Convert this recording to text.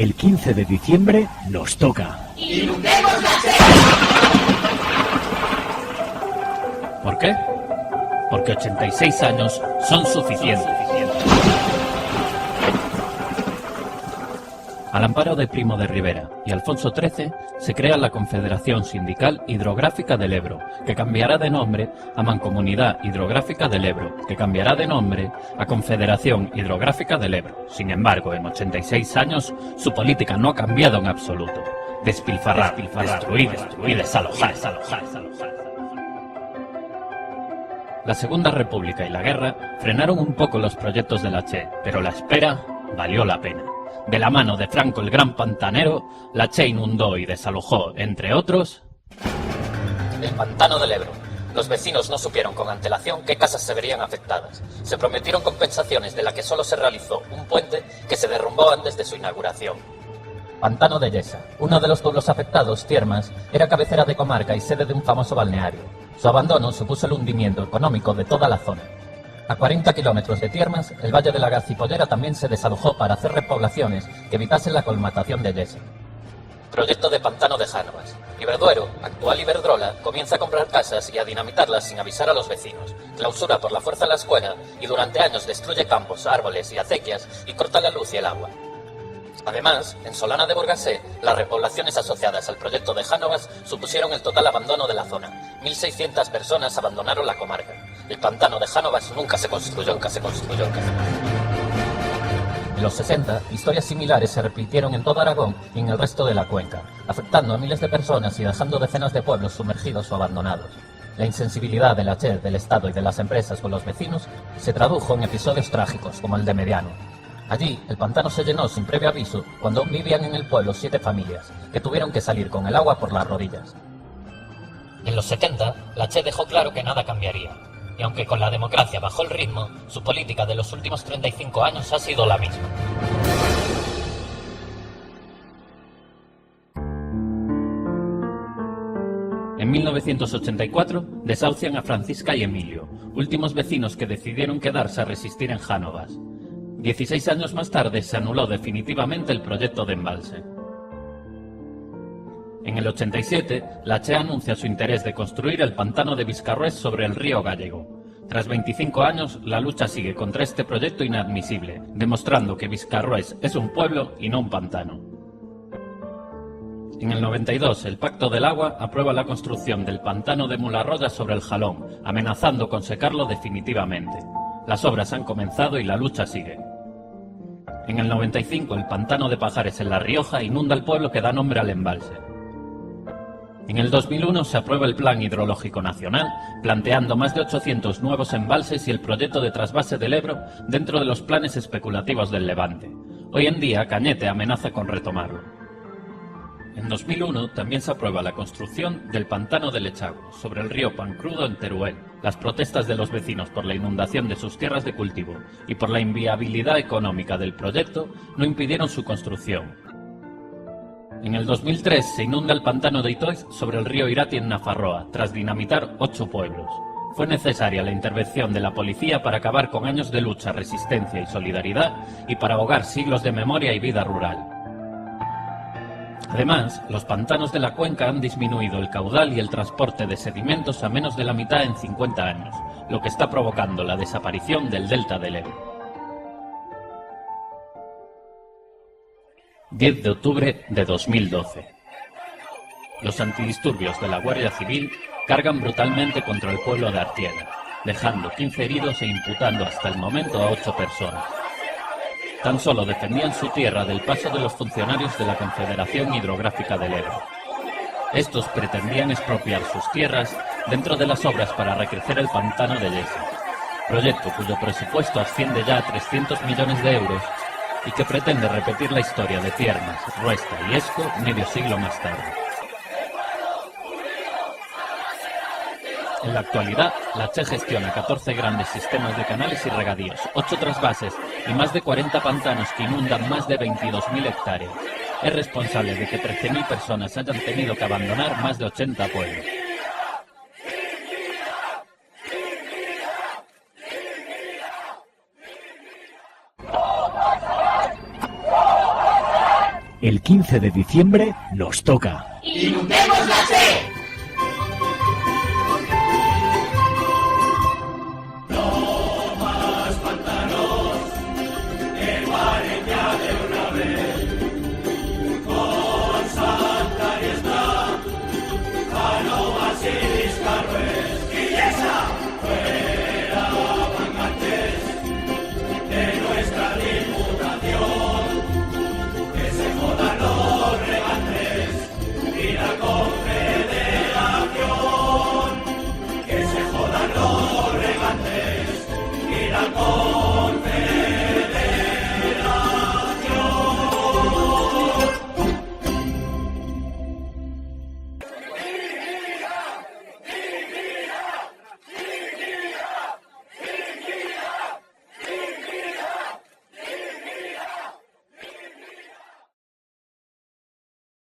El 15 de diciembre nos toca. ¡Inundemos la Che! ¿Por qué? Porque 86 años son suficientes. Al amparo de Primo de Rivera y Alfonso XIII se crea la Confederación Sindical Hidrográfica del Ebro, que cambiará de nombre a Mancomunidad Hidrográfica del Ebro, que cambiará de nombre a Confederación Hidrográfica del Ebro. Sin embargo, en 86 años su política no ha cambiado en absoluto. Despilfarrar, destruir y desalojar. La Segunda República y la guerra frenaron un poco los proyectos de la Che, pero la espera valió la pena. De la mano de Franco el Gran Pantanero, la Che inundó y desalojó, entre otros, el pantano del Ebro. Los vecinos no supieron con antelación qué casas se verían afectadas. Se prometieron compensaciones de la que solo se realizó un puente que se derrumbó antes de su inauguración. Pantano de Llesa. Uno de los pueblos afectados, Tiermas, era cabecera de comarca y sede de un famoso balneario. Su abandono supuso el hundimiento económico de toda la zona. A 40 kilómetros de Tiermas, el Valle de la Garcipollera también se desalojó para hacer repoblaciones que evitasen la colmatación de Llesa. Proyecto de Pantano de Jánovas. Iberduero, actual Iberdrola, comienza a comprar casas y a dinamitarlas sin avisar a los vecinos. Clausura por la fuerza la escuela y durante años destruye campos, árboles y acequias y corta la luz y el agua. Además, en Solana de Burgasé, las repoblaciones asociadas al proyecto de Jánovas supusieron el total abandono de la zona. 1.600 personas abandonaron la comarca. El pantano de Jánovas nunca se construyó. En los 60, historias similares se repitieron en todo Aragón y en el resto de la cuenca, afectando a miles de personas y dejando decenas de pueblos sumergidos o abandonados. La insensibilidad de la Che, del Estado y de las empresas con los vecinos se tradujo en episodios trágicos, como el de Mediano. Allí, el pantano se llenó sin previo aviso cuando aún vivían en el pueblo 7 familias, que tuvieron que salir con el agua por las rodillas. En los 70, la Che dejó claro que nada cambiaría. Y aunque con la democracia bajó el ritmo, su política de los últimos 35 años ha sido la misma. En 1984 desahucian a Francisca y Emilio, últimos vecinos que decidieron quedarse a resistir en Jánovas. 16 años más tarde se anuló definitivamente el proyecto de embalse. En el 87, la Che anuncia su interés de construir el pantano de Viscarrués sobre el río Gallego. Tras 25 años, la lucha sigue contra este proyecto inadmisible, demostrando que Viscarrués es un pueblo y no un pantano. En el 92, el Pacto del Agua aprueba la construcción del pantano de Mularroya sobre el Jalón, amenazando con secarlo definitivamente. Las obras han comenzado y la lucha sigue. En el 95, el pantano de Pajares en La Rioja inunda el pueblo que da nombre al embalse. En el 2001 se aprueba el Plan Hidrológico Nacional, planteando más de 800 nuevos embalses y el proyecto de trasvase del Ebro dentro de los planes especulativos del Levante. Hoy en día, Cañete amenaza con retomarlo. En 2001 también se aprueba la construcción del pantano de Lechago, sobre el río Pancrudo en Teruel. Las protestas de los vecinos por la inundación de sus tierras de cultivo y por la inviabilidad económica del proyecto no impidieron su construcción. En el 2003 se inunda el pantano de Itoiz sobre el río Irati en Nafarroa, tras dinamitar 8 pueblos. Fue necesaria la intervención de la policía para acabar con años de lucha, resistencia y solidaridad y para ahogar siglos de memoria y vida rural. Además, los pantanos de la cuenca han disminuido el caudal y el transporte de sedimentos a menos de la mitad en 50 años, lo que está provocando la desaparición del delta del Ebro. 10 de octubre de 2012. Los antidisturbios de la Guardia Civil cargan brutalmente contra el pueblo de Artieda, dejando 15 heridos e imputando hasta el momento a 8 personas. Tan solo defendían su tierra del paso de los funcionarios de la Confederación Hidrográfica del Ebro. Estos pretendían expropiar sus tierras dentro de las obras para recrecer el pantano de Llesa, proyecto cuyo presupuesto asciende ya a 300 millones de euros y que pretende repetir la historia de Tiermas, Ruesta y Esco medio siglo más tarde. En la actualidad, la Che gestiona 14 grandes sistemas de canales y regadíos, 8 trasvases y más de 40 pantanos que inundan más de 22.000 hectáreas. Es responsable de que 13.000 personas hayan tenido que abandonar más de 80 pueblos. El 15 de diciembre nos toca. ¡Inundemos la Che!